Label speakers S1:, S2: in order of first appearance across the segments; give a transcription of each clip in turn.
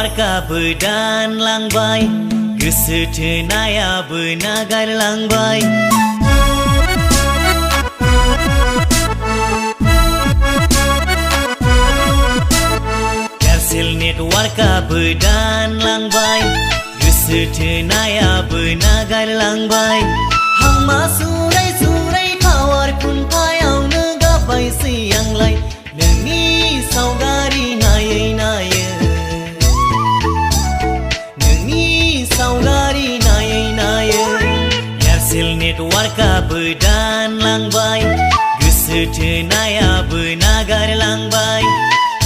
S1: वारकाबो दानलांबाय गोसो थोनायाबो नागारलांबाय एयारसेल नेटवार्कआबो दानलांबाय गोसो थोनायाबो नागारलांबाय हांमा सुराय सुराय टावार खुन्थायावनो गाबबायसै आंलाय नोंनि सावगारि नायै नायै नोंनि सावगारि नायै नायै एयारसेल नेटवार्कआबो दानलांबाय गोसो थोनायाबो नागारलांबाय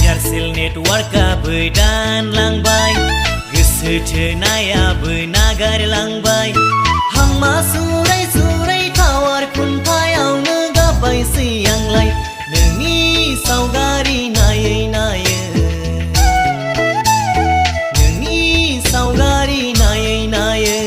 S1: एयारसेल नेटवार्कआबो दानलांबाय गोसो थोनायाबो नागारलांबाय हांमा सुराय सुराय टावार खुन्थायावनो गाबबायसै आंलाय नोंनि सावगारि नायै नायै नोंनि सावगारि नायै नायै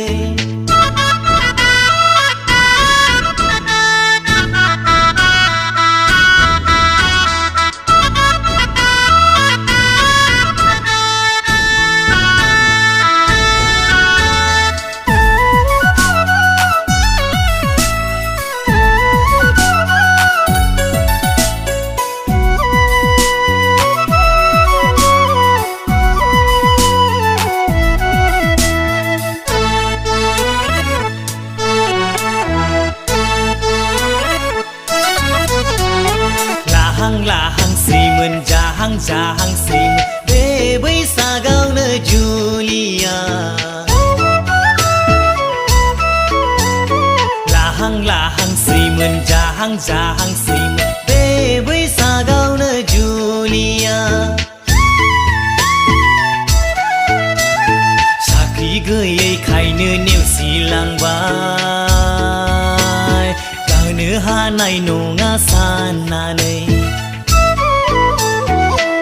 S1: लाहांसैमोन जाहांसैमोन बे बैसागावनो जुलिया लाहांसैमोन जाहांसैमोन बे बैसागावनो जुलिया साख्रि गैयैखायनो नेवसिलांबाय जानो हानाय नङा साननानै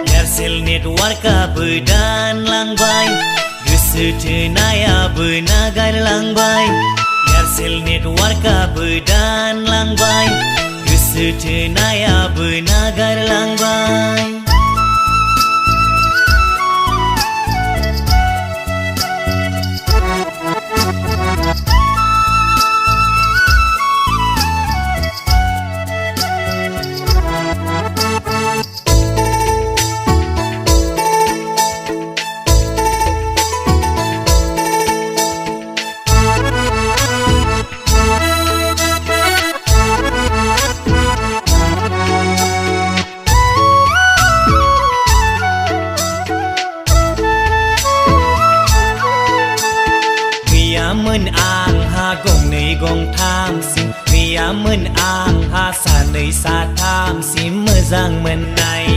S1: एयारसेल नेटवार्कआबो दानलांबाय गोसो थोनायाबो नागारलांबाय एयारसेल नेटवार्कआबो दानलांबाय गोसो थोनायाबो नागारलांबाय गैयामोन आंहा गंनै गंथामसिम गैयामोन आंहा सानै साथामसिम मोजां मोननाय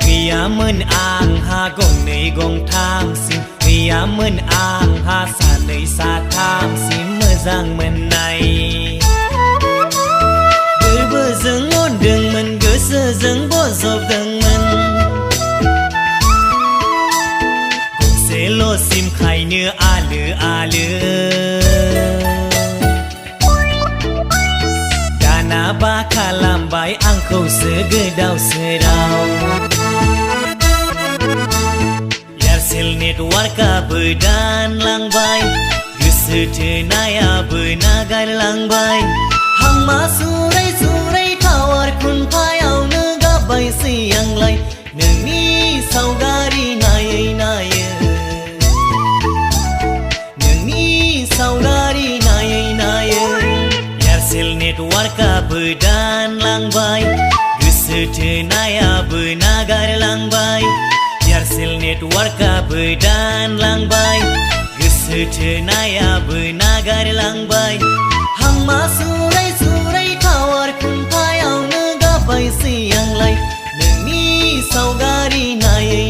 S1: गैयामोन आंहा गंनै गंथामसिम गैयामोन आंहा सानै साथामसिम मोजां मोननाय गोरबोजों अनदोंमोन गोसोजों बजबदोंमोन गंसेल' सिमखायनो आलो आलो दानाबा खालामबाय आंखौसो गोदाव सोराव एयारसेल नेटवार्कआबो दानलांबाय गोसो थोनायाबो नागारलांबाय हांमा सुराय सुराय टावार खुन्थायावनो गाबबायसै आंलाय नोंनि सावगारि नायै नायै नोंनि सावगारि नायै नायै एयारसेल नेटवार्कआबो दानलांबाय गोसो थोनायाबो नागारलांबाय एयारसेल नेटवार्कआबो दानलांबाय गोसो थोनायाबो नागारलांबाय हांमा सुराय सुराय टावार खुन्थायावनो गाबबायसै आंलाय नोंनि सावगारि नायै